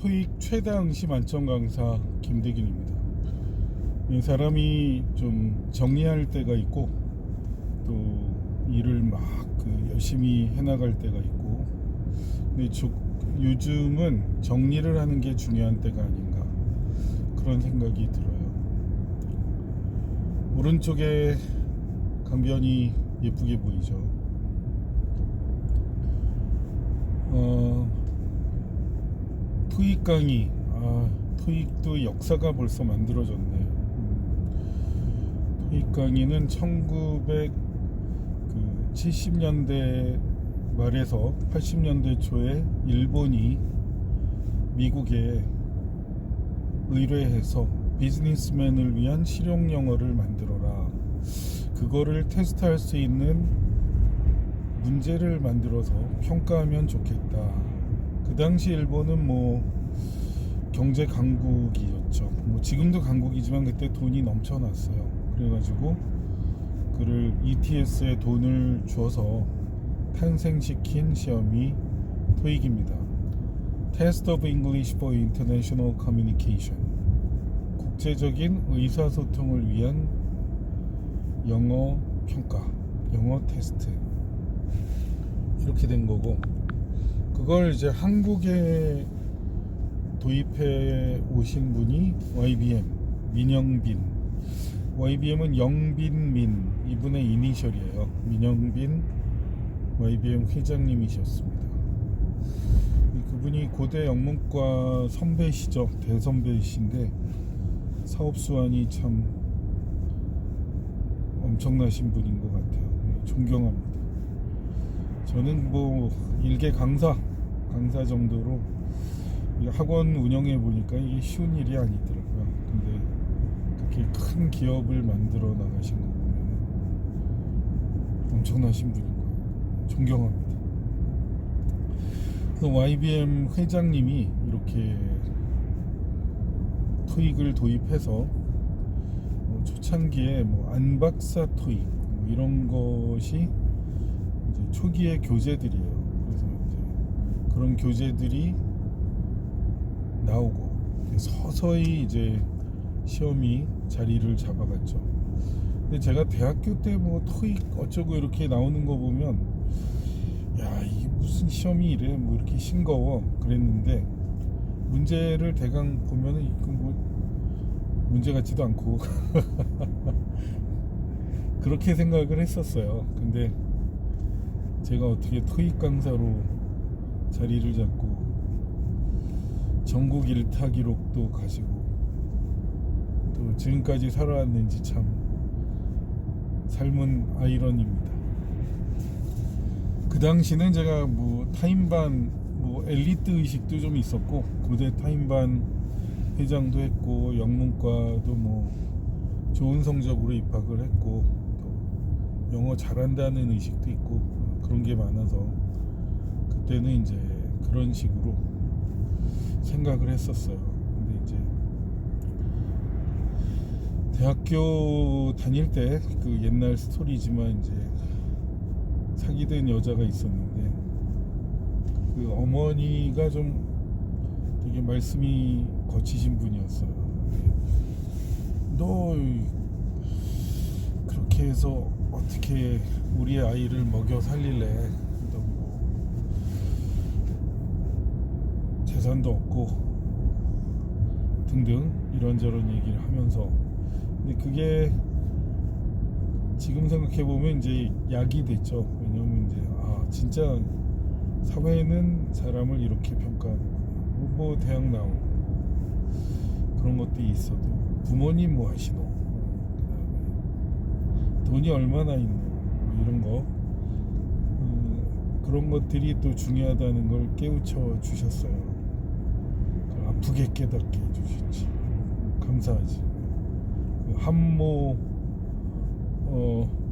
토익 최다 응시 만점 강사 김대균입니다. 이 사람이 좀 정리할 때가 있고 또 일을 막 열심히 해나갈 때가 있고, 근데 요즘은 정리를 하는 게 중요한 때가 아닌가, 그런 생각이 들어요. 오른쪽에 강변이 예쁘게 보이죠. 토익 강의, 토익도 역사가 벌써 만들어졌네. 토익 강의는 1970년대 말에서 80년대 초에 일본이 미국에 의뢰해서 비즈니스맨을 위한 실용 영어를 만들어라, 그거를 테스트할 수 있는 문제를 만들어서 평가하면 좋겠다. 그 당시 일본은 경제 강국이었죠. 지금도 강국이지만 그때 돈이 넘쳐났어요. 그래가지고 그를 ETS에 돈을 줘서 탄생시킨 시험이 토익입니다. Test of English for International Communication. 국제적인 의사소통을 위한 영어 평가, 영어 테스트, 이렇게 된 거고, 그걸 이제 한국에 도입해 오신 분이 YBM 민영빈. YBM은 영빈민, 이분의 이니셜이에요. 민영빈 YBM 회장님이셨습니다. 그분이 고대 영문과 선배시죠. 대선배이신데 사업 수완이 참 엄청나신 분인 것 같아요. 존경합니다. 저는 일개 강사 정도로 학원 운영해 보니까 이게 쉬운 일이 아니더라고요. 근데 그렇게 큰 기업을 만들어 나가신 거 보면 엄청나신 분인 거예요. 존경합니다. 그래서 YBM 회장님이 이렇게 토익을 도입해서 초창기에 안박사 토익 이런 것이 이제 초기의 교재들이에요. 그래서 이제 그런 교재들이 나오고 서서히 이제 시험이 자리를 잡아갔죠. 근데 제가 대학교 때 토익 어쩌고 이렇게 나오는 거 보면, 야, 이게 무슨 시험이 이래, 이렇게 싱거워 그랬는데, 문제를 대강 보면은 문제 같지도 않고 그렇게 생각을 했었어요. 근데 제가 어떻게 토익 강사로 자리를 잡고 전국 1타 기록도 가지고 또 지금까지 살아왔는지 참 삶은 아이러니입니다. 그 당시는 제가 타임반 엘리트 의식도 좀 있었고, 고대 타임반 회장도 했고, 영문과도 좋은 성적으로 입학을 했고, 또 영어 잘한다는 의식도 있고, 그런 게 많아서 그때는 이제 그런 식으로 생각을 했었어요. 근데 이제 대학교 다닐 때 옛날 스토리지만 이제 사귀던 여자가 있었는데, 그 어머니가 좀 되게 말씀이 거치신 분이었어요. 너 그렇게 해서 어떻게 우리 아이를 먹여 살릴래? 너 재산도 없고 등등 이런저런 얘기를 하면서, 근데 그게 지금 생각해보면 이제 약이 됐죠. 왜냐면 이제 진짜 사회는 사람을 이렇게 평가하는구나. 대학 나오고 그런 것들이 있어도 부모님 하시노, 그다음에 돈이 얼마나 있노, 이런 거, 그런 것들이 또 중요하다는 걸 깨우쳐 주셨어요. 아프게 깨닫게 해주셨지. 감사하지. 한모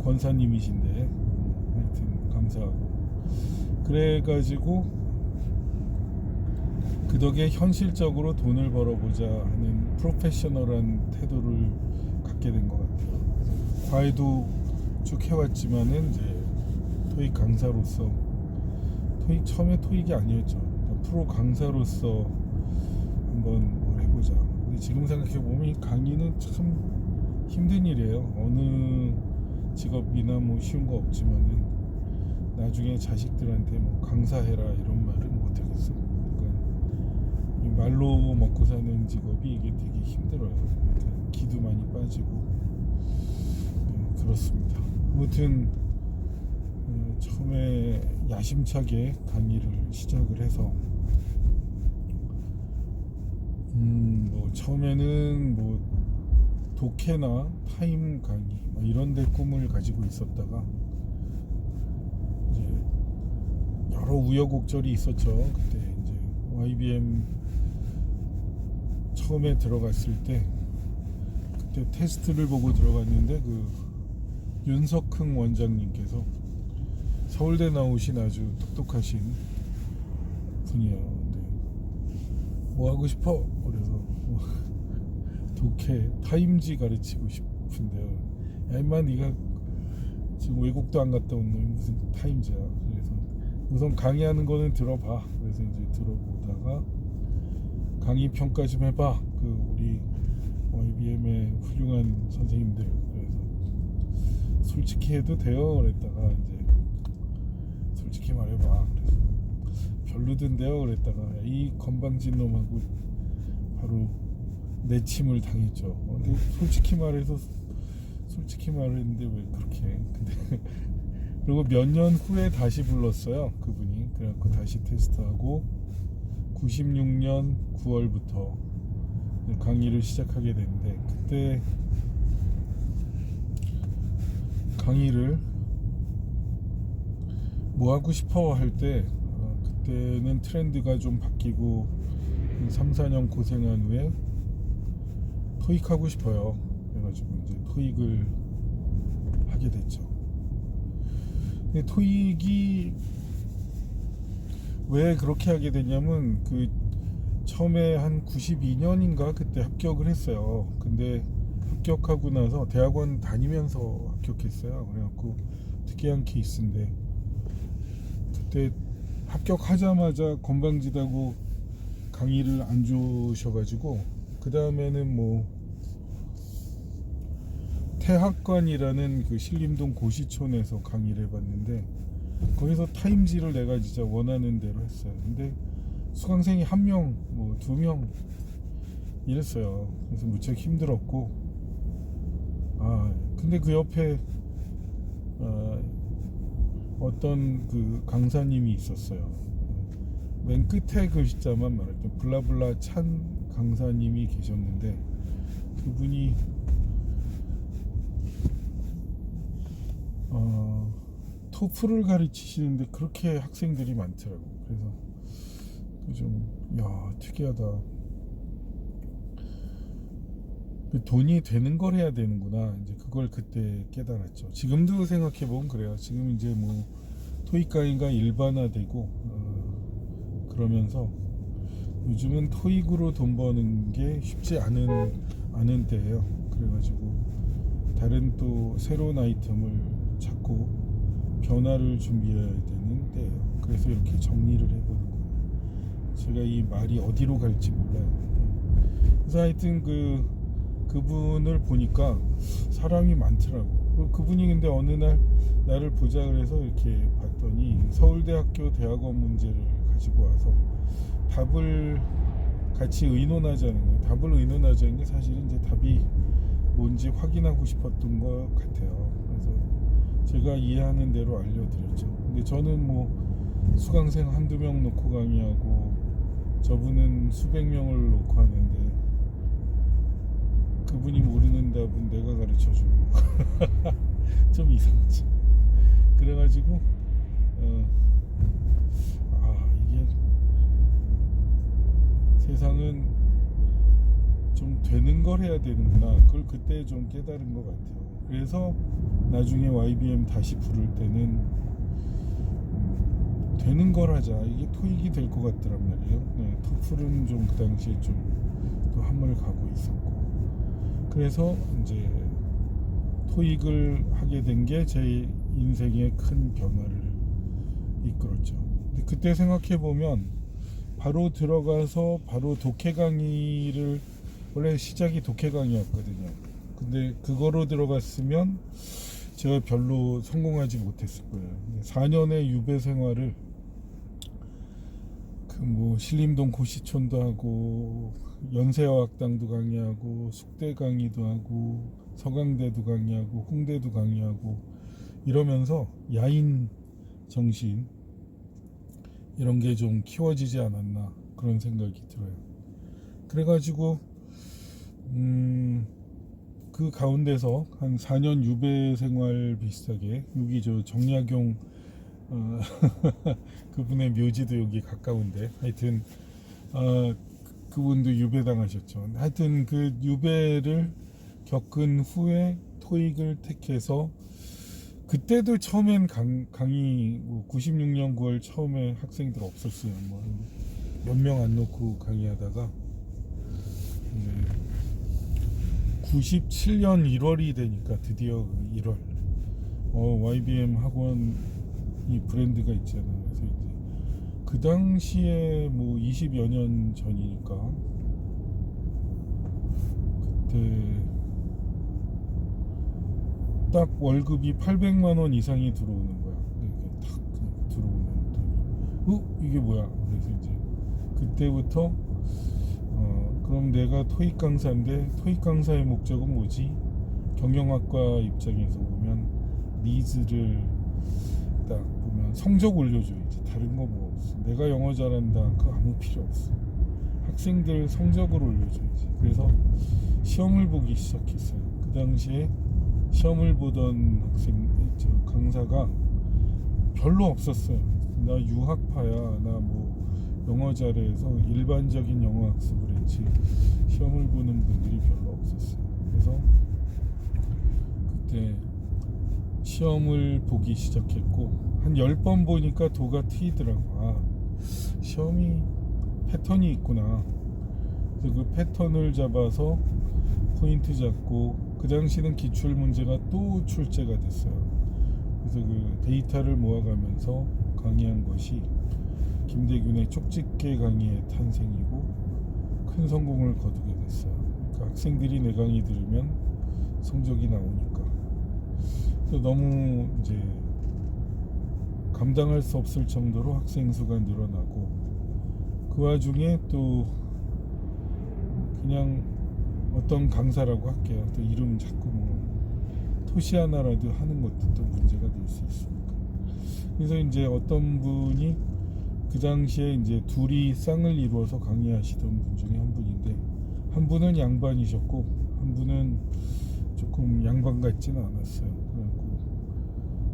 권사님이신데 하여튼 감사하고, 그래가지고 그 덕에 현실적으로 돈을 벌어보자 하는 프로페셔널한 태도를 갖게 된 것 같아요. 과외도 쭉 해왔지만은 이제 토익 강사로서, 처음에 토익이 아니었죠. 프로 강사로서 지금 생각해보면 이 강의는 참 힘든 일이에요. 어느 직업이나 뭐 쉬운 거 없지만은 나중에 자식들한테 뭐 강사해라 이런 말은 못 하겠어. 그러니까 이 말로 먹고 사는 직업이 이게 되게 힘들어요. 그러니까 기도 많이 빠지고 그렇습니다. 아무튼 처음에 야심차게 강의를 시작을 해서 뭐 처음에는 뭐 독해나 타임 강의 뭐 이런 데 꿈을 가지고 있었다가 이제 여러 우여곡절이 있었죠. 그때 이제 YBM 처음에 들어갔을 때 그때 테스트를 보고 들어갔는데 그 윤석흥 원장님께서 서울대 나오신 아주 똑똑하신 분이에요. 근데 뭐 하고 싶어? 그래서 독해 타임지 가르치고 싶은데요. 야 임마 네가 지금 외국도 안 갔다 온 놈이 무슨 타임지야. 그래서 우선 강의하는 거는 들어봐. 그래서 이제 들어보다가 강의 평가 좀 해봐. 그 우리 YBM의 훌륭한 선생님들. 그래서 솔직히 해도 돼요. 그랬다가 이제 솔직히 말해봐. 그래서 별로던데요. 그랬다가 이 건방진 놈하고 바로 내침을 당했죠. 근데 솔직히 말했는데 왜 그렇게 해? 근데 그리고 몇 년 후에 다시 불렀어요. 그분이. 그래갖고 다시 테스트하고 96년 9월부터 강의를 시작하게 됐는데 그때 강의를 뭐 하고 싶어 할 때 그때는 트렌드가 좀 바뀌고 3, 4년 고생한 후에 토익 하고 싶어요. 그래가지고 이제 토익을 하게 됐죠. 근데 토익이 왜 그렇게 하게 됐냐면 그 처음에 한 92년인가 그때 합격을 했어요. 근데 합격하고 나서 대학원 다니면서 합격했어요. 그래갖고 특이한 케이스인데 그때 합격하자마자 건방지다고 강의를 안 주셔가지고 그 다음에는 뭐 태학관이라는 그 신림동 고시촌에서 강의를 해봤는데 거기서 타임지를 내가 진짜 원하는 대로 했어요. 근데 수강생이 1명, 뭐 2명 이랬어요. 그래서 무척 힘들었고 근데 그 옆에 어떤 그 강사님이 있었어요. 맨 끝에 글자만 말할게요. 블라블라 찬 강사님이 계셨는데 그분이 토플을 가르치시는데 그렇게 학생들이 많더라고. 그래서 좀 특이하다. 돈이 되는 걸 해야 되는구나. 이제 그걸 그때 깨달았죠. 지금도 생각해 보면 그래요. 지금 이제 뭐 토익 강의가 일반화되고 그러면서 요즘은 토익으로 돈 버는 게 쉽지 않은 때예요. 그래가지고 다른 또 새로운 아이템을 찾고 변화를 준비해야 되는 때예요. 그래서 이렇게 정리를 해보는 거예요. 제가 이 말이 어디로 갈지 몰라요. 그래서 하여튼 그분을 보니까 사람이 많더라고. 그분이 근데 어느 날 나를 보자 그래서 이렇게 봤더니 서울대학교 대학원 문제를 가지고 와서 답을 같이 의논하자는 거예요. 답을 의논하자는 게 사실은 이제 답이 뭔지 확인하고 싶었던 것 같아요. 그래서 제가 이해하는 대로 알려드렸죠. 근데 저는 뭐 수강생 한두 명 놓고 강의하고 저분은 수백 명을 놓고 하는데 그분이 모르는 답은 내가 가르쳐주고 좀 이상하지. 그래가지고 이게 세상은 좀 되는 걸 해야 되는구나. 그걸 그때 좀 깨달은 것 같아요. 그래서 나중에 YBM 다시 부를 때는 되는 걸 하자. 이게 토익이 될 것 같더란 말이에요. 토플은 좀 그 당시에 좀 또 한물 가고 있었고. 그래서 이제 토익을 하게 된 게 제 인생의 큰 변화를 이끌었죠. 근데 그때 생각해 보면 바로 들어가서 바로 독해 강의를 원래 시작이 독해 강의였거든요. 근데 그거로 들어갔으면 제가 별로 성공하지 못했을 거예요. 4년의 유배 생활을 그 뭐 신림동 고시촌도 하고 연세어학당도 강의하고 숙대 강의도 하고 서강대도 강의하고 홍대도 강의하고 이러면서 야인 정신 이런 게 좀 키워지지 않았나 그런 생각이 들어요. 그래가지고 그 가운데서 한 4년 유배 생활 비슷하게 여기 저 정약용 그분의 묘지도 여기 가까운데 하여튼 그분도 유배당하셨죠. 하여튼 그 유배를 겪은 후에 토익을 택해서 그때도 처음엔 강의 96년 9월 처음에 학생들 없었어요. 뭐 몇 명 안 놓고 강의하다가 97년 1월이 되니까 드디어 1월 YBM 학원이 브랜드가 있잖아요. 그래서 이제 그 당시에 뭐 20여 년 전이니까 그때 딱 월급이 800만 원 이상이 들어오는 거야. 이렇게 탁 들어오는 돈이. 이게 뭐야? 그래서 이제 그때부터 그럼 내가 토익 강사인데 토익 강사의 목적은 뭐지? 경영학과 입장에서 보면 니즈를 딱 보면 성적 올려줘야지. 다른 거 뭐 없어. 내가 영어 잘한다. 그거 아무 필요 없어. 학생들 성적을 올려줘야지. 그래서 시험을 보기 시작했어요. 그 당시에 시험을 보던 강사가 별로 없었어요. 나 유학파야. 나 뭐 영어 잘해서 일반적인 영어 학습을 했지 시험을 보는 분들이 별로 없었어요. 그래서 그때 시험을 보기 시작했고 한 10번 보니까 도가 트이더라고. 시험이 패턴이 있구나. 그래서 그 패턴을 잡아서 포인트 잡고 그 당시는 기출 문제가 또 출제가 됐어요. 그래서 그 데이터를 모아가면서 강의한 것이 김대균의 쪽집게 강의의 탄생이고 큰 성공을 거두게 됐어요. 그러니까 학생들이 내 강의 들으면 성적이 나오니까. 그래서 너무 이제 감당할 수 없을 정도로 학생 수가 늘어나고 그 와중에 또 그냥 어떤 강사라고 할게요. 또 이름 자꾸 뭐 토시 하나라도 하는 것도 또 문제가 될 수 있으니까. 그래서 이제 어떤 분이 그 당시에 이제 둘이 쌍을 이루어서 강의하시던 분 중에 한 분인데 한 분은 양반이셨고 한 분은 조금 양반 같지는 않았어요. 그래갖고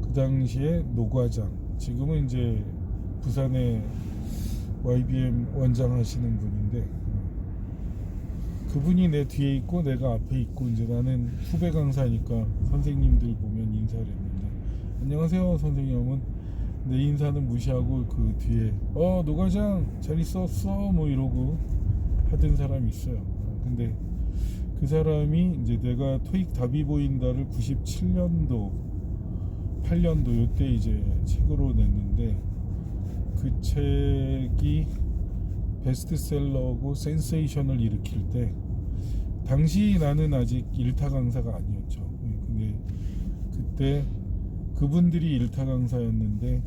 그 당시에 노과장 지금은 이제 부산에 YBM 원장 하시는 분인데 그분이 내 뒤에 있고 내가 앞에 있고 이제 나는 후배 강사니까 선생님들 보면 인사를 했는데 안녕하세요 선생님 하면 내 인사는 무시하고 그 뒤에 노과장 잘 있었어 뭐 이러고 하던 사람이 있어요. 근데 그 사람이 이제 내가 토익 답이 보인다를 97년도 8년도 요때 이제 책으로 냈는데 그 책이 베스트셀러고 센세이션을 일으킬 때 당시 나는 아직 일타 강사가 아니었죠. 근데 그때 그분들이 일타 강사였는데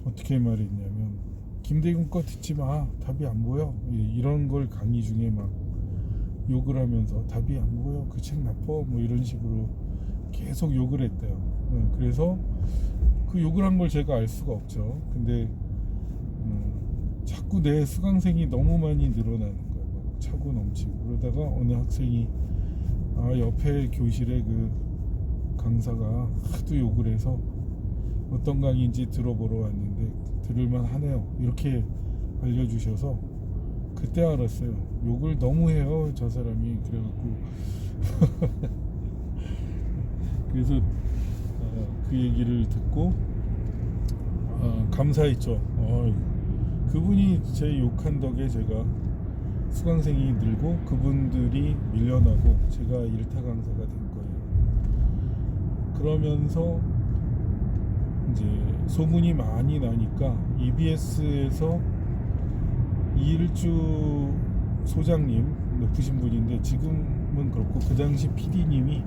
어떻게 말했냐면 김대균 거 듣지 마. 답이 안 보여. 이런 걸 강의 중에 막 욕을 하면서 답이 안 보여. 그 책 나빠. 뭐 이런 식으로 계속 욕을 했대요. 그래서 그 욕을 한 걸 제가 알 수가 없죠. 근데 자꾸 내 수강생이 너무 많이 늘어나는 거예요. 막 차고 넘치고 그러다가 어느 학생이 옆에 교실에 그 강사가 하도 욕을 해서 어떤 강의인지 들어보러 왔는데 들을만 하네요. 이렇게 알려주셔서 그때 알았어요. 욕을 너무 해요 저 사람이. 그래갖고 그래서 그 얘기를 듣고 감사했죠. 그분이 제 욕한 덕에 제가 수강생이 늘고 그분들이 밀려나고 제가 일타 강사가 된 거예요. 그러면서 이제 소문이 많이 나니까 EBS에서 2일주 소장님 높으신 분인데 지금은 그렇고 그 당시 PD님이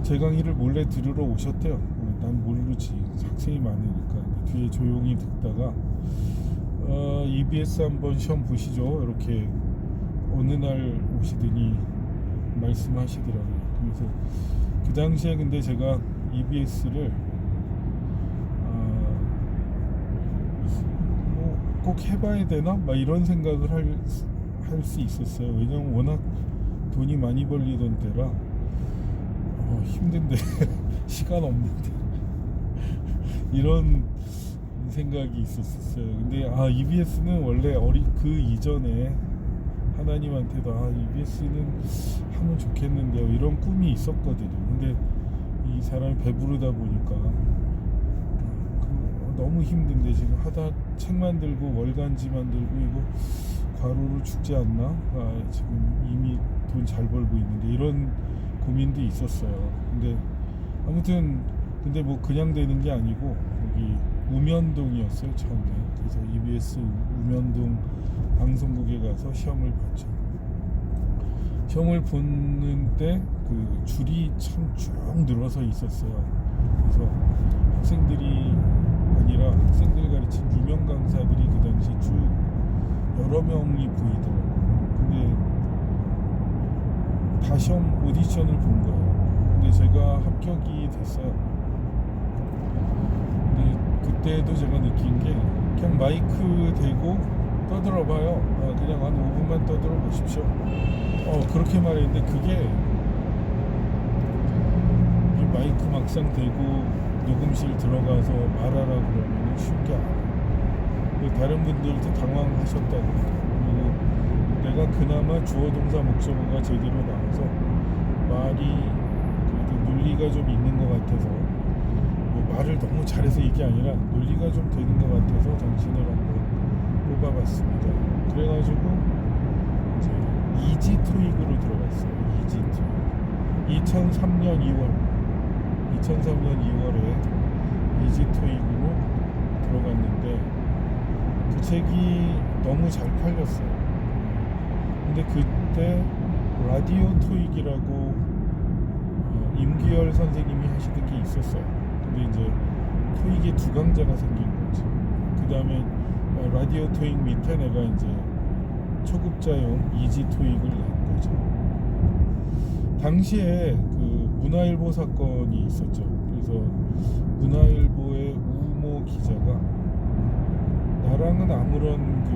제 강의를 몰래 들으러 오셨대요. 난 모르지, 학생이 많으니까. 뒤에 조용히 듣다가 EBS 한번 시험 보시죠 이렇게 어느 날 오시더니 말씀하시더라고요. 그래서 그 당시에 근데 제가 EBS를 뭐 꼭 해봐야 되나? 막 이런 생각을 할 수 있었어요. 왜냐면 워낙 돈이 많이 벌리던 때라 힘든데 시간 없는데 이런 생각이 있었어요. 근데 EBS는 원래 그 이전에 하나님한테도 EBS는 하면 좋겠는데요 이런 꿈이 있었거든요. 근데 이 사람이 배부르다 보니까 너무 힘든데 지금 하다 책 만들고 월간지 만들고 이거 과로로 죽지 않나? 지금 이미 돈 잘 벌고 있는데 이런 고민도 있었어요. 근데 아무튼 근데 뭐 그냥 되는 게 아니고 거기 우면동이었어요 처음에. 그래서 EBS 우면동 방송국에 가서 시험을 봤죠. 시험을 보는 때 그 줄이 참 쭉 늘어서 있었어요. 그래서 학생들이 아니라 학생들 가르친 유명 강사들이 그 당시 쭉 여러 명이 보이더라고요. 근데 다 시험 오디션을 본 거예요. 근데 제가 합격이 됐어요. 근데 그때도 제가 느낀 게 그냥 마이크 대고 떠들어 봐요. 그냥 한 5분만 떠들어 보십시오. 그렇게 말했는데 그게 이 마이크 막상 대고 녹음실 들어가서 말하라 그러면 쉬운 게 아니에요. 다른 분들도 당황하셨다고. 그리고 내가 그나마 주어 동사 목적어가 제대로 나와서 말이 그래도 논리가 좀 있는 것 같아서 뭐 말을 너무 잘해서 이게 아니라 논리가 좀 되는 것 같아서 당신을 한번 뽑아봤습니다. 그래가지고 이제 이지 토익으로 들어갔어요. 이지 토익 2003년 2월에 이지 토익으로 들어갔는데 그 책이 너무 잘 팔렸어요. 근데 그때 라디오 토익이라고 임규열 선생님이 하시던 게 있었어요. 근데 이제 토익에 두 강좌가 생긴 거지. 그 다음에 라디오 토익 밑에 내가 이제 초급자용 이지 토익을 낸 거죠. 당시에 그 문화일보 사건이 있었죠. 그래서 문화일보의 우모 기자가 나랑은 아무런 그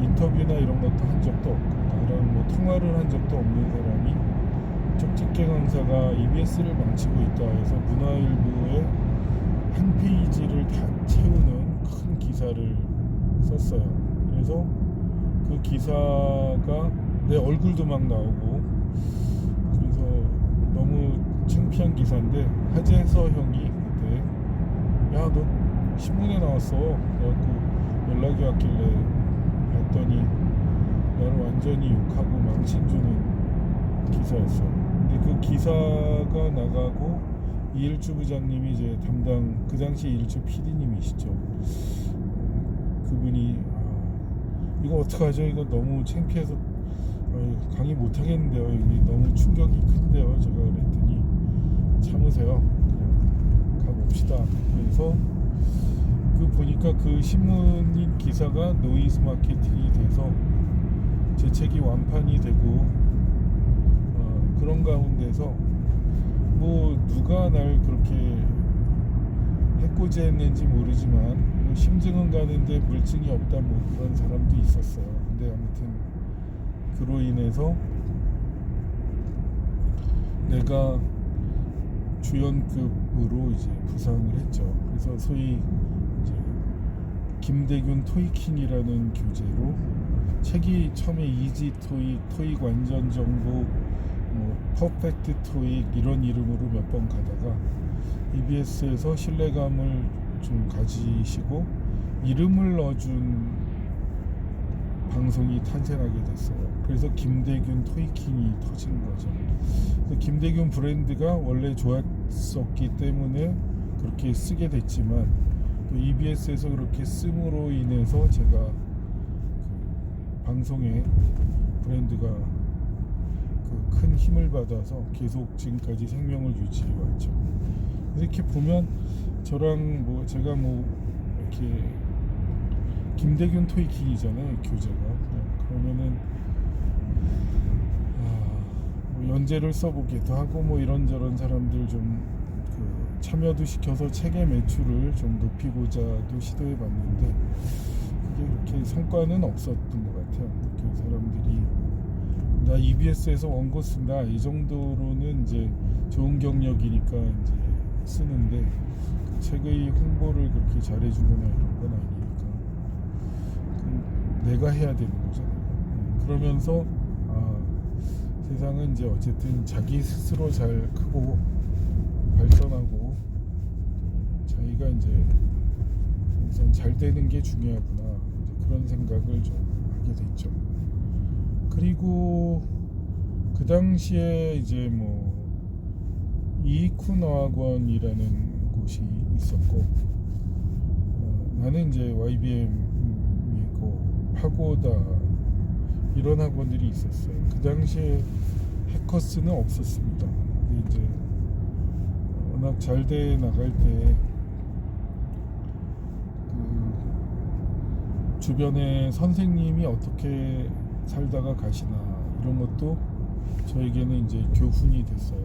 인터뷰나 이런 것도 한 적도 없고 나랑 뭐 통화를 한 적도 없는 사람이 쪽집게 강사가 EBS를 망치고 있다 해서 문화일보에 한 페이지를 다 채우는 큰 기사를 썼어요. 그래서 그 기사가 내 얼굴도 막 나오고 그래서 너무 창피한 기사인데 하재서 형이 그때 야 너 신문에 나왔어. 그래갖고 연락이 왔길래 봤더니 나를 완전히 욕하고 망신주는 기사였어. 근데 그 기사가 나가고 이일주 부장님이 이제 담당 그 당시 이일주 PD님이시죠. 그분이 이거 어떡하죠? 이거 너무 창피해서 강의 못하겠는데요. 이게 너무 충격이 큰데요. 제가 그랬더니 참으세요. 그냥 가봅시다. 그래서 보니까 그 신문인 기사가 노이즈 마케팅이 돼서 제 책이 완판이 되고 그런 가운데서 뭐 누가 날 그렇게 해코지했는지 모르지만 뭐 심증은 가는데 물증이 없다 뭐 그런 사람도 있었어요. 근데 아무튼 그로 인해서 내가 주연급으로 이제 부상을 했죠. 그래서 소위 이제 김대균 토익킹이라는 교재로 책이 처음에 이지 토익, 토익 완전 정복, 뭐 퍼펙트 토익 이런 이름으로 몇 번 가다가 EBS에서 신뢰감을 좀 가지시고 이름을 넣어준 방송이 탄생하게 됐어요. 그래서 김대균 토익킹이 터진 거죠. 그래서 김대균 브랜드가 원래 좋았었기 때문에 그렇게 쓰게 됐지만 또 EBS에서 그렇게 씀으로 인해서 제가 그 방송에 브랜드가 그 큰 힘을 받아서 계속 지금까지 생명을 유지해 왔죠. 이렇게 보면 저랑 뭐 제가 뭐 이렇게 김대균 토이킹이잖아요, 교재가. 그러면은 뭐 연재를 써보기도 하고 뭐 이런저런 사람들 좀 그 참여도 시켜서 책의 매출을 좀 높이고자도 시도해봤는데 그게 그렇게 성과는 없었던 것 같아요. 그 사람들이 나 EBS에서 원고 쓴다 이 정도로는 이제 좋은 경력이니까 이제 쓰는데 그 책의 홍보를 그렇게 잘해주거나 이런 건 아니니까 내가 해야 되는 거잖아요. 그러면서 세상은 이제 어쨌든 자기 스스로 잘 크고 발전하고 자기가 이제 우선 잘 되는 게 중요하구나 이제 그런 생각을 좀 하게 됐죠. 그리고 그 당시에 이제 뭐 이익훈어학원이라는 곳이 있었고 나는 이제 YBM이고 파고다 이런 학원들이 있었어요. 그 당시에 해커스는 없었습니다. 근데 이제 워낙 잘 돼 나갈 때 그 주변에 선생님이 어떻게 살다가 가시나 이런 것도 저에게는 이제 교훈이 됐어요.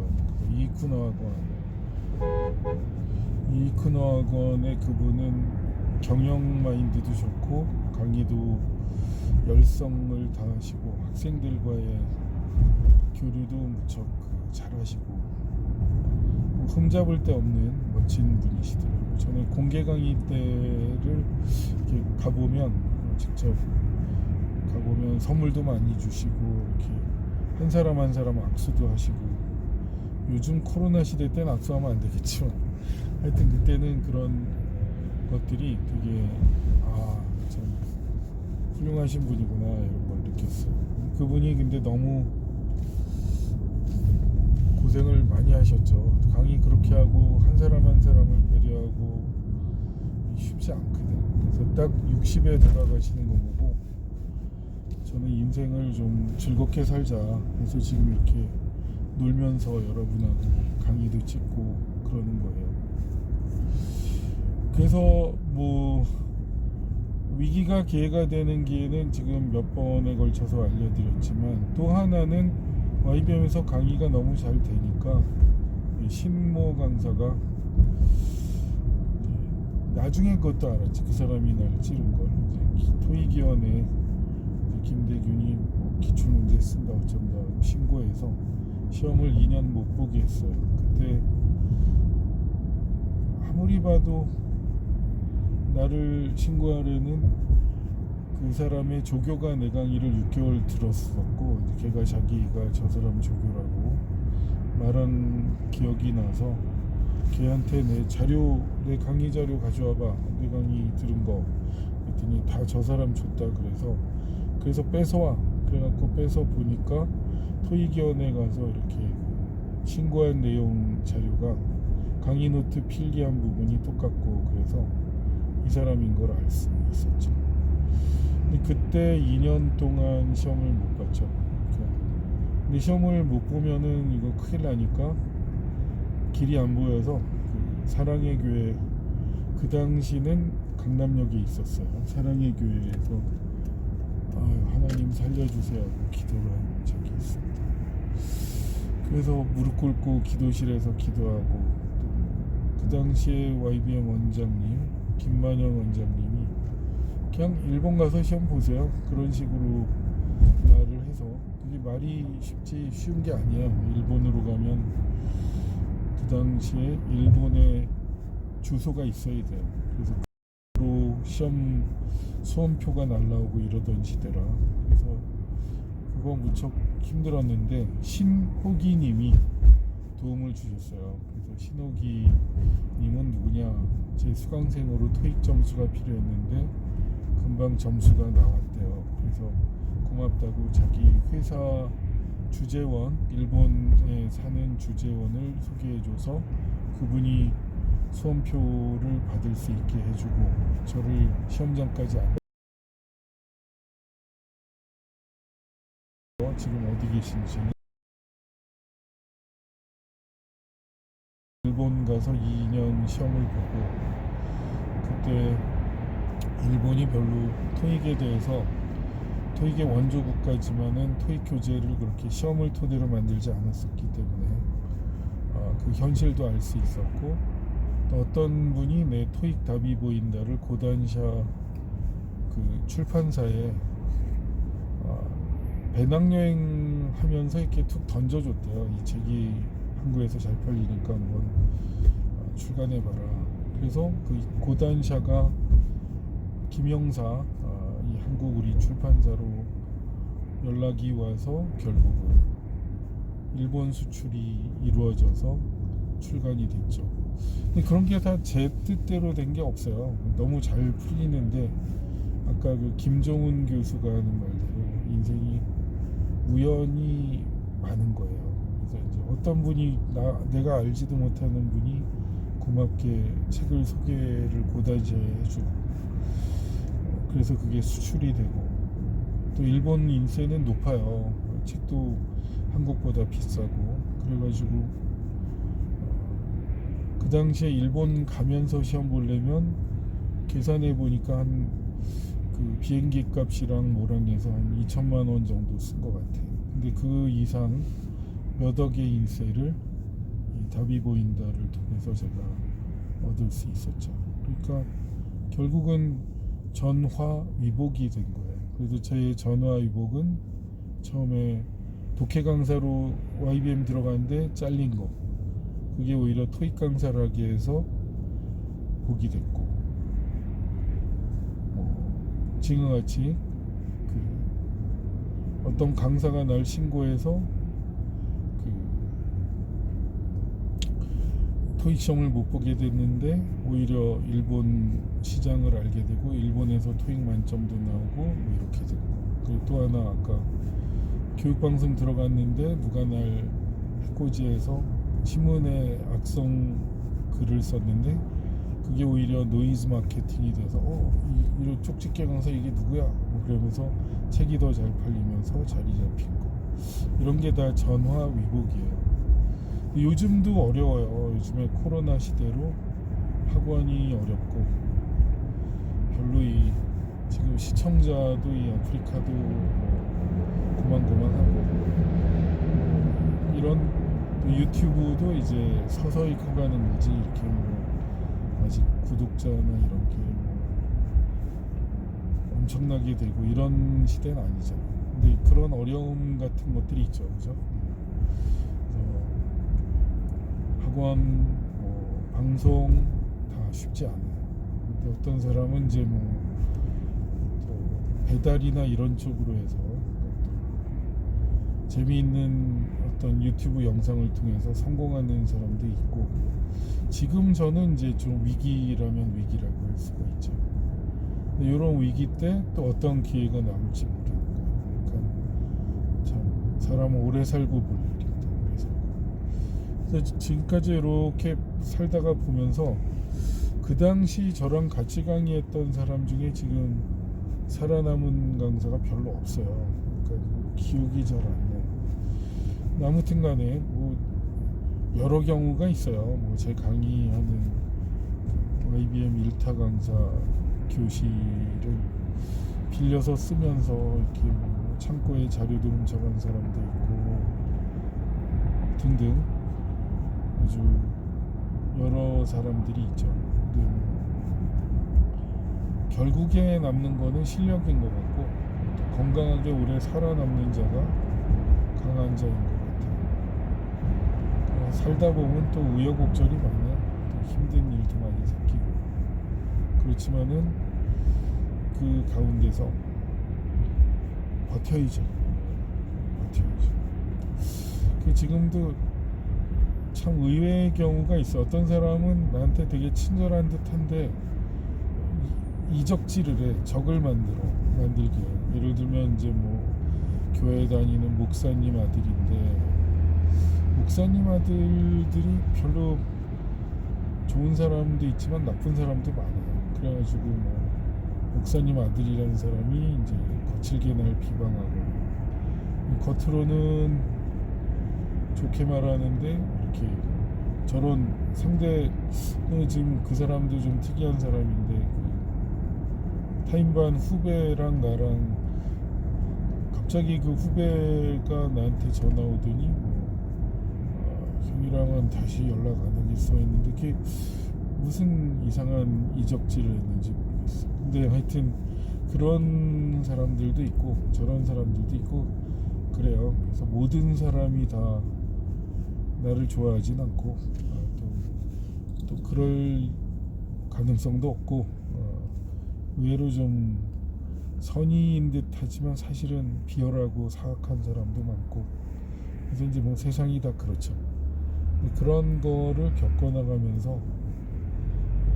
이익훈어학원의 그분은 경영 마인드도 좋고 강의도 열성을 다하시고 학생들과의 교류도 무척 잘하시고 흠잡을 데 없는 멋진 분이시더라고요. 전에 공개 강의 때를 이렇게 가보면 직접 가보면 선물도 많이 주시고 이렇게 한 사람 한 사람 악수도 하시고 요즘 코로나 시대 때는 악수하면 안 되겠죠. 하여튼 그때는 그런 것들이 되게 참 훌륭하신 분이구나 이런 걸 느꼈어요. 그분이 근데 너무 고생을 많이 하셨죠. 강의 그렇게 하고 한 사람 한 사람을 배려하고 쉽지 않거든. 그래서 딱 60에 돌아가시는 거 보고 저는 인생을 좀 즐겁게 살자. 그래서 지금 이렇게 놀면서 여러분하고 강의도 찍고 그러는 거예요. 그래서 뭐 위기가 기회가 되는 기회는 지금 몇 번에 걸쳐서 알려드렸지만 또 하나는 YBM에서 강의가 너무 잘 되니까 신모 강사가 나중에 그것도 알았지. 그 사람이 날 찌른 걸. 이제 토익위원회 김대균이 기출문제 쓴다 어쩐다 신고해서 시험을 2년 못 보게 했어요. 그때 아무리 봐도 나를 신고하려는 그 사람의 조교가 내 강의를 6개월 들었었고 걔가 자기가 저 사람 조교라고 말한 기억이 나서 걔한테 내 강의 자료 가져와봐. 내 강의 들은 거 그랬더니 다 저 사람 줬다 그래서 뺏어와. 그래갖고 뺏어 보니까 토익위원회 가서 이렇게 신고한 내용 자료가 강의 노트 필기한 부분이 똑같고 그래서 이 사람인 걸 알 수 있었죠. 근데 그때 2년 동안 시험을 못 봤죠. 근데 시험을 못 보면은 이거 큰일 나니까 길이 안 보여서 그 사랑의 교회 그 당시는 강남역에 있었어요. 사랑의 교회에서 하나님 살려주세요 하고 기도를 한 적이 있습니다. 그래서 무릎 꿇고 기도실에서 기도하고 그 당시에 YBM 원장님 김만영 원장님이 그냥 일본 가서 시험 보세요 그런 식으로 말을 해서 그게 말이 쉬운 게 아니에요. 일본으로 가면 그 당시에 일본에 주소가 있어야 돼요. 그래서 시험 수험표가 날라오고 이러던 시대라 그래서 그거 무척 힘들었는데 신호기 님이 도움을 주셨어요. 그래서 신호기 님은 누구냐, 제 수강생으로 토익 점수가 필요했는데 금방 점수가 나왔대요. 그래서 고맙다고 자기 회사 주재원, 일본에 사는 주재원을 소개해줘서 그분이 수험표를 받을 수 있게 해주고 저를 시험장까지 안 지금 어디 계신지 일본 가서 2년 시험을 보고 그때 일본이 별로 토익에 대해서 토익의 원조 국가지만은 토익 교재를 그렇게 시험을 토대로 만들지 않았었기 때문에 그 현실도 알 수 있었고 또 어떤 분이 내 토익 답이 보인다를 고단샤 그 출판사에 배낭여행 하면서 이렇게 툭 던져줬대요. 이 책이 한국에서 잘 팔리니까 한번 출간해봐라. 그래서 그 고단샤가 김영사 이 한국 우리 출판사로 연락이 와서 결국은 일본 수출이 이루어져서 출간이 됐죠. 근데 그런 게 다 제 뜻대로 된 게 없어요. 너무 잘 풀리는데 아까 그 김종훈 교수가 하는 말대로 인생이 우연이 많은 거예요. 그래서 이제 어떤 분이 내가 알지도 못하는 분이 고맙게 책을 소개를 고단샤에 해주고 그래서 그게 수출이 되고 또 일본 인세는 높아요. 책도 한국보다 비싸고 그래가지고 그 당시에 일본 가면서 시험 보려면 계산해 보니까 한 그 비행기 값이랑 뭐랑 해서 한 2천만 원 정도 쓴 것 같아요. 근데 그 이상 몇 억의 인세를 이 답이 보인다를 통해서 제가 얻을 수 있었죠. 그러니까 결국은 전화 위복이 된 거예요. 그래서 제 전화 위복은 처음에 독해 강사로 YBM 들어갔는데 잘린 거 그게 오히려 토익 강사를 하기 위해서 복이 됐고 지금같이 그 어떤 강사가 날 신고해서 그 토익 시험을 못 보게 됐는데 오히려 일본 시장을 알게 되고 일본에서 토익 만점도 나오고 뭐 이렇게 됐고 그리고 또 하나 아까 교육방송 들어갔는데 누가 날 해코지해서 신문에 악성 글을 썼는데 그게 오히려 노이즈 마케팅이 돼서 이런 쪽집게 강사 이게 누구야? 뭐 그러면서 책이 더 잘 팔리면서 자리 잡힌 거 이런 게 다 전화 위복이에요. 요즘도 어려워요. 요즘에 코로나 시대로 학원이 어렵고 별로 이 지금 시청자도 이 아프리카도 뭐 고만고만하고 이런 유튜브도 이제 서서히 커가는 거지 이렇게 뭐 아직 구독자나 이런 게 뭐 엄청나게 되고 이런 시대는 아니잖아요. 근데 그런 어려움 같은 것들이 있죠, 그죠? 학원, 뭐 방송 다 쉽지 않아요. 근데 어떤 사람은 이제 뭐 배달이나 이런 쪽으로 해서 재미있는 어떤 유튜브 영상을 통해서 성공하는 사람도 있고 지금 저는 이제 좀 위기라면 위기라고 할 수가 있죠. 근데 이런 위기 때 또 어떤 기회가 나올지 모르는 거예요. 그러니까 참 사람은 오래 살고 볼 일입니다. 그래서 지금까지 이렇게 살다가 보면서 그 당시 저랑 같이 강의했던 사람 중에 지금 살아남은 강사가 별로 없어요. 그러니까 기억이 잘 안 나요. 아무튼 간에 뭐 여러 경우가 있어요. 뭐 제 강의하는 IBM 1타 강사 교실을 빌려서 쓰면서 이렇게 뭐 창고에 자료도 훔쳐간 사람도 있고 등등 아주 여러 사람들이 있죠. 근데 뭐 결국에 남는 거는 실력인 것 같고 건강하게 오래 살아남는 자가 강한 자인 것 같아요. 살다 보면 또 우여곡절이 많아요. 또 힘든 일도 많이 생기고 그렇지만은 그 가운데서 버텨야죠. 그 지금도 참 의외의 경우가 있어. 어떤 사람은 나한테 되게 친절한 듯한데 이적질을 해. 적을 만들게. 예를 들면 이제 뭐 교회 다니는 목사님 아들인데 목사님 아들들이 별로 좋은 사람도 있지만 나쁜 사람도 많아요. 그래가지고 뭐 목사님 아들이라는 사람이 이제 거칠게 날 비방하고 겉으로는 좋게 말하는데 이렇게 저런 상대 지금 그 사람도 좀 특이한 사람인데 그 타임반 후배랑 나랑 갑자기 그 후배가 나한테 전화 오더니 형이랑은 다시 연락 안 하겠어 했는데 그게 무슨 이상한 이적질을 했는지 모르겠어. 근데 하여튼 그런 사람들도 있고 저런 사람들도 있고 그래요. 그래서 모든 사람이 다 나를 좋아하진 않고 또 그럴 가능성도 없고 의외로 좀 선의인 듯 하지만 사실은 비열하고 사악한 사람도 많고 그래서 이제 뭐 세상이 다 그렇죠. 그런 거를 겪어나가면서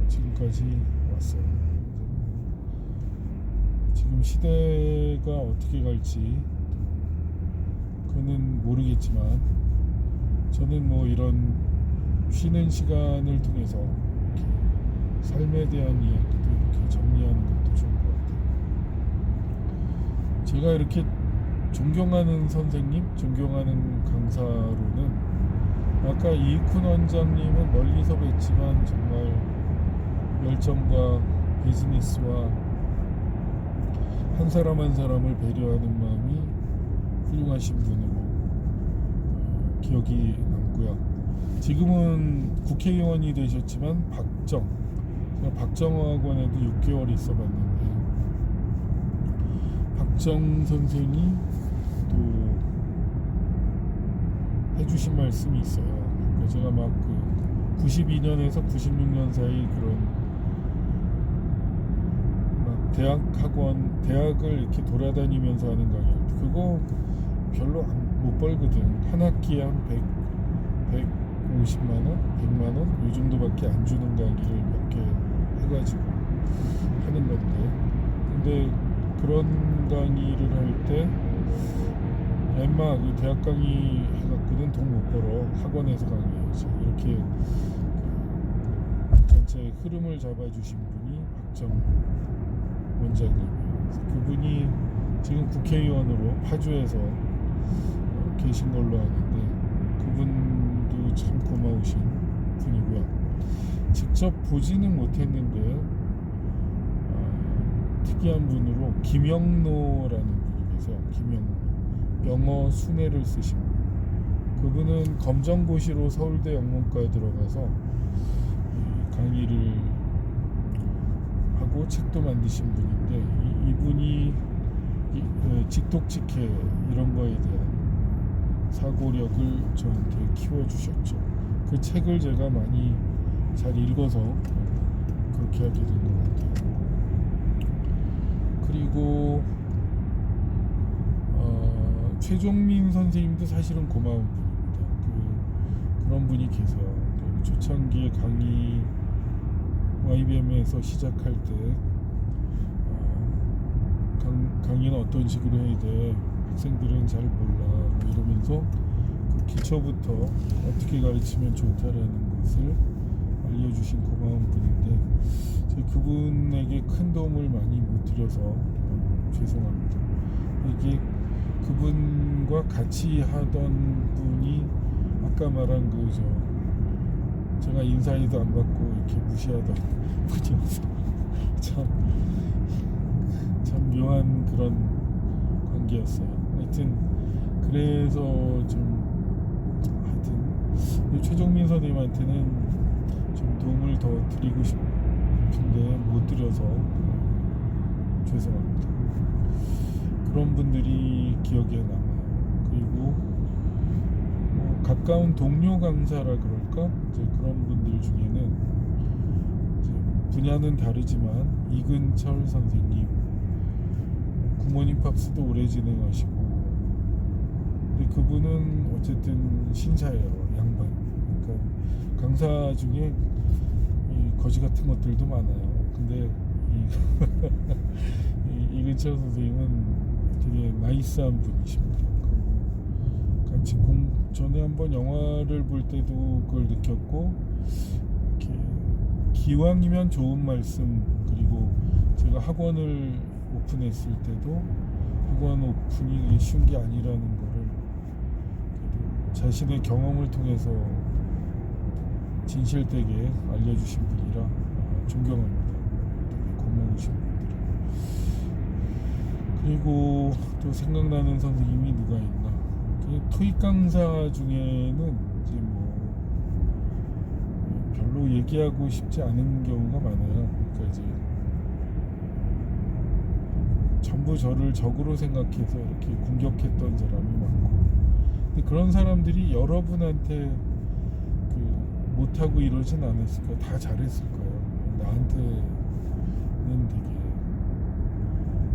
지금까지 왔어요. 지금 시대가 어떻게 갈지 그거는 모르겠지만 저는 뭐 이런 쉬는 시간을 통해서 이렇게 삶에 대한 이야기도 이렇게 정리하는 것도 좋은 것 같아요. 제가 이렇게 존경하는 선생님, 존경하는 강사로는 아까 이익훈 원장님은 멀리서 뵀지만 정말 열정과 비즈니스와 한 사람 한 사람을 배려하는 마음이 훌륭하신 분으로 기억이 남고요. 지금은 국회의원이 되셨지만 제가 박정학원에도 6개월 있어 봤는데 박정 선생이 또 해주신 말씀이 있어요. 그러니까 제가 막 그 92년에서 96년 사이 그런 막 대학을 이렇게 돌아다니면서 하는 강의 그거 별로 못 벌거든. 한 학기에 한 150만 원, 100만 원 이 정도밖에 안 주는 강의를 몇 개 해가지고 하는 건데 근데 그런 강의를 할 때 엠마 그 대학 강의 해갖고는 돈 못 벌어 학원에서 강의해야지 이렇게 전체 흐름을 잡아주신 분이 박정 원장님이에요. 그분이 지금 국회의원으로 파주에서 계신 걸로 아는데 그분도 참 고마우신 분이고요. 직접 보지는 못했는데 특이한 분으로 김영로라는 분이 계세요. 김영로 영어 순회를 쓰신 분. 그분은 검정고시로 서울대 영문과에 들어가서 강의를 하고 책도 만드신 분인데 이분이 직독직해 이런 거에 대한 사고력을 저한테 키워주셨죠. 그 책을 제가 많이 잘 읽어서 그렇게 하게 된 것 같아요. 그리고 최종민 선생님도 사실은 고마운 분입니다. 그런 분이 계세요. 초창기에 강의 YBM에서 시작할 때 강의는 어떤 식으로 해야 돼? 학생들은 잘 몰라. 뭐 이러면서 그 기초부터 어떻게 가르치면 좋다라는 것을 알려주신 고마운 분인데 제가 그분에게 큰 도움을 많이 못 드려서 죄송합니다. 이게 그분과 같이 하던 분이 아까 말한 제가 인사에도 안 받고 이렇게 무시하던 분이어서 참 묘한 그런 관계였어요. 하여튼 그래서 하여튼 최종민 선생님한테는 좀 도움을 더 드리고 싶은데 못 드려서 죄송합니다. 그런 분들이 기억에 남아요. 그리고 뭐 가까운 동료 강사라 그럴까? 이제 그런 분들 중에는 이제 분야는 다르지만 이근철 선생님, 굿모닝 팝스도 오래 진행하시고, 근데 그분은 어쨌든 신사예요, 양반. 그러니까 강사 중에 거지 같은 것들도 많아요. 근데 이근철 선생님은 되게 나이스한 분이십니다. 같이 전에 한번 영화를 볼 때도 그걸 느꼈고 이렇게 기왕이면 좋은 말씀, 그리고 제가 학원을 오픈했을 때도 학원 오픈이 쉬운 게 아니라는 거를 자신의 경험을 통해서 진실되게 알려주신 분이라 존경합니다. 되게 고마우신 분들이. 그리고 또 생각나는 선생님이 누가 있나? 토익 강사 중에는 이제 뭐 별로 얘기하고 싶지 않은 경우가 많아요. 그러니까 이제 전부 저를 적으로 생각해서 이렇게 공격했던 사람이 많고, 근데 그런 사람들이 여러분한테 못하고 이러진 않았을 거예요. 다 잘했을 거예요. 나한테는 되게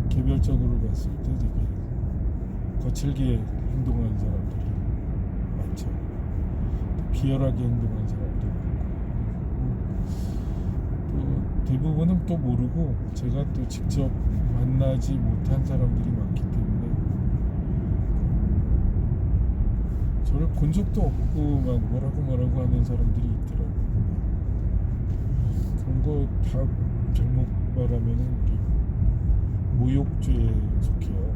개별적으로 봤을 때 되게 거칠게 행동한 사람들이 많죠. 비열하게 행동한 사람도 많고, 또 대부분은 또 모르고 제가 또 직접 만나지 못한 사람들이 많기 때문에 저를 본 적도 없고 막 뭐라고 하는 사람들이 있더라고요. 그런 거 다 잘못 말하면은 모욕죄에 속해요.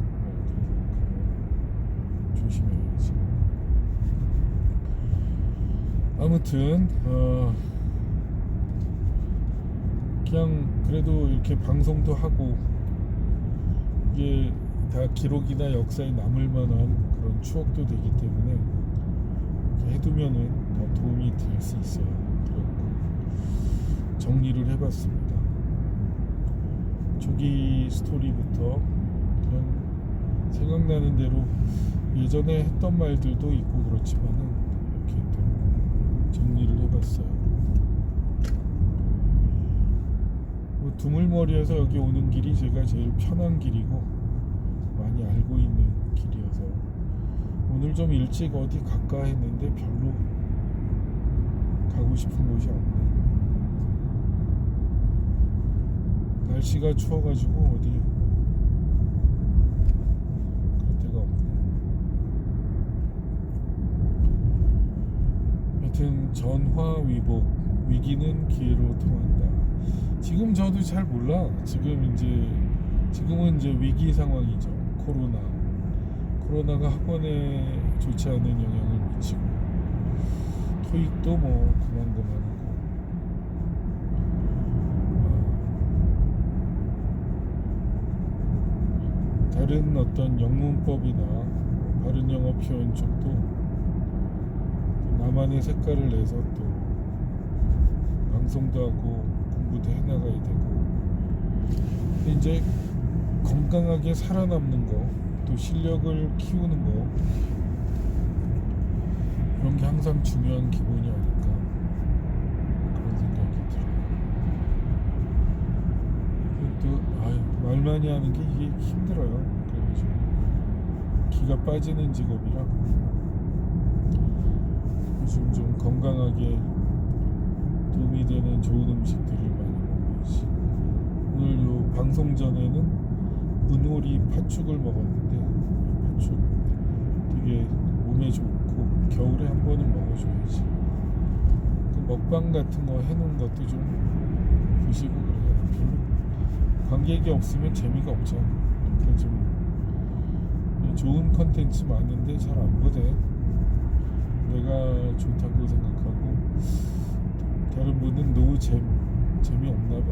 그래서 조심해야지. 아무튼 그냥 그래도 이렇게 방송도 하고 이게 다 기록이나 역사에 남을 만한 그런 추억도 되기 때문에 이렇게 해두면은 더 도움이 될 수 있어요. 그래서 정리를 해봤습니다. 초기 스토리부터 그냥 생각나는 대로 예전에 했던 말들도 있고 그렇지만은 이렇게 또 정리를 해봤어요. 뭐 두물머리에서 여기 오는 길이 제가 제일 편한 길이고 많이 알고 있는 길이어서 오늘 좀 일찍 어디 갈까 했는데 별로 가고 싶은 곳이 없네. 날씨가 추워가지고 어디 갈 데가 없네. 하여튼 전화위복, 위기는 기회로 통한다. 지금 저도 잘 몰라. 지금은 이제 위기 상황이죠. 코로나가 학원에 좋지 않은 영향을 미치고 토익도 뭐 그만하고 다른 어떤 영문법이나 바른 영어 표현 쪽도 나만의 색깔을 내서 또 방송도 하고 공부도 해나가야 되고, 근데 이제 건강하게 살아남는 거, 또 실력을 키우는 거, 이런 게 항상 중요한 기본이 아닐까 그런 생각이 들어요. 또 말 많이 하는 게 이게 힘들어요. 그래가지고 기가 빠지는 직업이라 요즘 좀 건강하게 도움이 되는 좋은 음식들을 많이 먹어야지. 오늘 요 방송 전에는 문오리 팥죽을 먹었는데 팥죽 되게 몸에 좋고 겨울에 한 번은 먹어줘야지. 그 먹방 같은 거 해놓은 것도 좀 보시고 그래요. 별로 관객이 없으면 재미가 없죠. 그러니까 좀 좋은 컨텐츠 많은데 잘 안 보대. 내가 좋다고 생각하고 다른 분은 너무 재미없나 봐.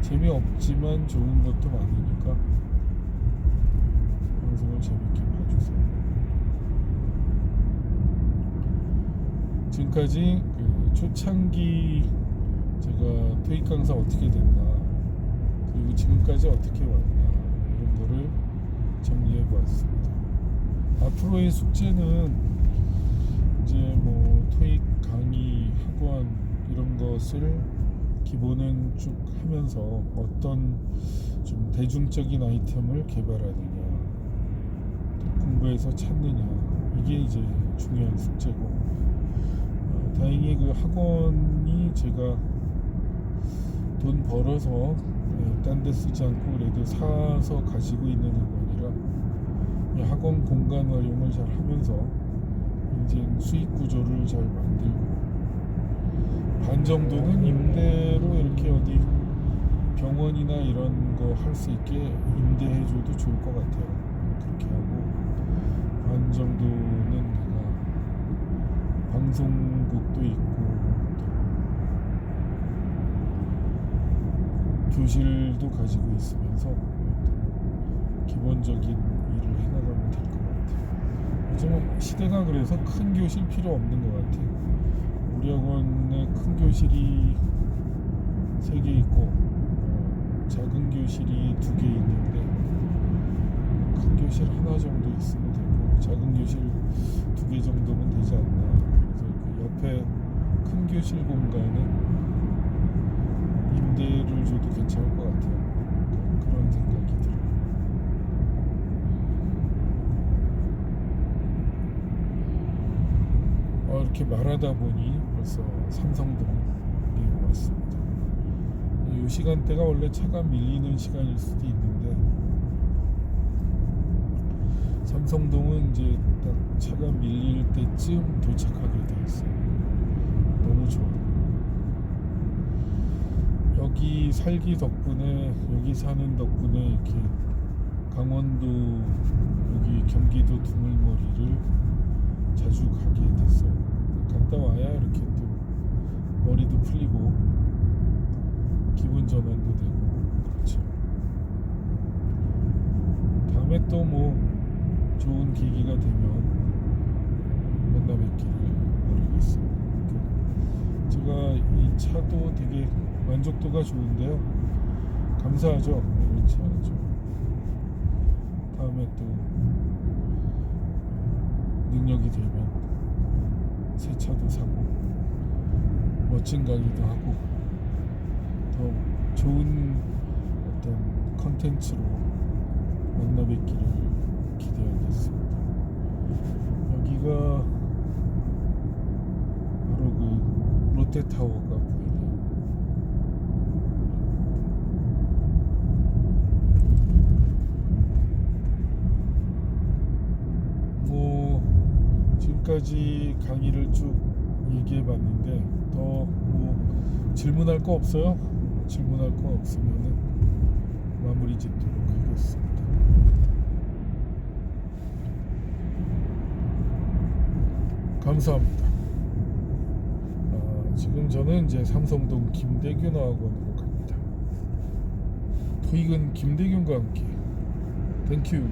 재미없지만 좋은 것도 많으니까 방송을 재밌게 봐주세요. 지금까지 초창기 제가 토익 강사 어떻게 됐나, 그리고 지금까지 어떻게 왔나, 이런 거를 정리해 보았습니다. 앞으로의 숙제는 이제 뭐 토익 강의, 학원 이런 것을 기본은 쭉 하면서 어떤 좀 대중적인 아이템을 개발하느냐, 공부해서 찾느냐, 이게 이제 중요한 숙제고, 다행히 그 학원이 제가 돈 벌어서 딴 데 쓰지 않고 그래도 사서 가지고 있는 학원이라 학원 공간 활용을 잘 하면서 인생 수익 구조를 잘 만들고 반 정도는 임대로 이렇게 어디 병원이나 이런 거 할 수 있게 임대해줘도 좋을 것 같아요. 그렇게 하고 반 정도는 내가 방송국도 있고 또 교실도 가지고 있으면서 기본적인 일을 해나가면 될 것 같아요. 요즘은 시대가 그래서 큰 교실 필요 없는 것 같아요. 우리 학원에 큰 교실이 3개 있고 작은 교실이 2개 있는데 큰 교실 하나 정도 있으면 되고 작은 교실 2개 정도면 되지 않나. 그래서 그 옆에 큰 교실 공간은 임대를 줘도 괜찮을 것 같아요. 그런 생각이 들어요. 이렇게 말하다 보니 벌써 삼성동에 왔습니다. 이 시간대가 원래 차가 밀리는 시간일 수도 있는데 삼성동은 이제 딱 차가 밀릴 때쯤 도착하게 돼 있어요. 너무 좋아요. 여기 살기 덕분에, 여기 사는 덕분에 이렇게 강원도, 여기 경기도 두물머리를 자주 가게 됐어요. 갔다 와야 이렇게 또 머리도 풀리고 기분 전환도 되고 그렇죠. 다음에 또 뭐 좋은 계기가 되면 만나 뵙기를 바라겠습니다. 제가 이 차도 되게 만족도가 좋은데요. 감사하죠. 이 차 좀 다음에 또 능력이 되면 새 차도 사고 멋진 강의도 하고 더 좋은 어떤 컨텐츠로 만나 뵙기를 기대하겠습니다. 여기가 바로 그 롯데타워가 보이네요. 뭐 지금까지 강의를 쭉 얘기해 봤는데 더 뭐 질문할 거 없어요? 질문할 거 없으면은 마무리 짓도록 하겠습니다. 감사합니다. 지금 저는 이제 삼성동 김대균 학원으로 갑니다. 토익은 김대균과 함께. 땡큐.